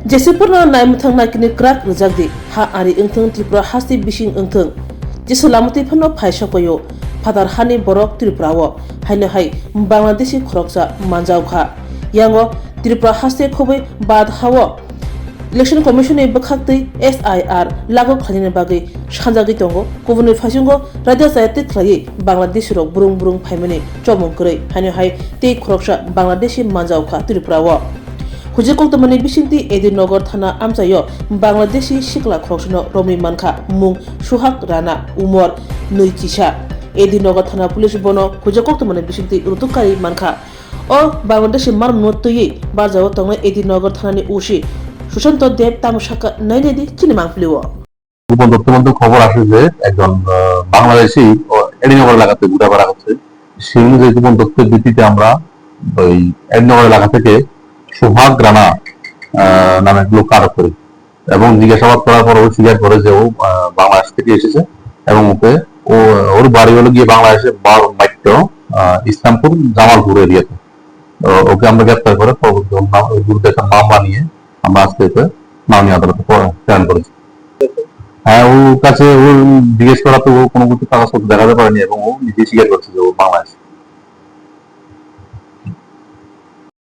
जेसेफोरनो नायमुथां नागिरनो ग्राक रजाकदि हा आरि ओंथों त्रिपुरा हास्ति बिसिं ओंथों जेसे लामतिफोरनो फायसकयो फादार हानि बरक त्रिपुराओ हायनो हाय बांलादेशी खरकसा मानजावखा यांगो त्रिपुरा हास्ति खबै बाद हावो इलेक्शन कमिशन ए बखाक्तै SIR लागू खालिनो बागै सानजागै दंगो गुबुननि फासिंगो राज्य जायते ख्लायै बांलादेश रक बुरुं बुरुं फायमनि चमंकरै हायनो हाय ते खरकसा बांलादेशी मानजावखा त्रिपुराओ हुजिकलतमनि बिसिंति एदिनगर थाना आमजायो बांलादेशी सिकला खरकसनो रमि मानखा मुं सुहाग राना उमर नैतिसा एदिनगर थाना पुलिस बनो हुजिकलतमनि बिसिंति रुतुकारि मानखा ओ बांलादेशी मारमनतयै बाजाव तंग एदिनगर थानानि उसी সুশান্ত দেব তামসাকা নয়নেদি চিনিমাংফলিও গোপন তথ্য মধ্যে খবর আসে যে একজন বাংলাদেশি এডিনগর এলাকাতে ঘুরাফেরা করছে। সেই অনুযায়ী গোপন তথ্যের ভিত্তিতে আমরা ওই এডিনগর এলাকা থেকে সোহাগ রানা নামে এক লোক আটক করি এবং জিজ্ঞাসাবাদ করার পর ও স্বীকার করে যে ও বাংলাদেশ থেকে এসেছে এবং ওর বাড়ি হলো গিয়ে বাংলাদেশের মাইত্র ইসলামপুর জামালপুর এরিয়াতে। ওকে আমরা গ্রেপ্তার করে পরবর্তী একটা মামলা নিয়ে আমরা আজকে মাননীয় আদালতে প্রেরণ করেছি। হ্যাঁ, ওর কাছে ও জিজ্ঞেস করা তো ও কোনো কিছু কাগজপত্র দেখাতে পারেনি এবং ও নিজে স্বীকার করছে যে ও বাংলাদেশ।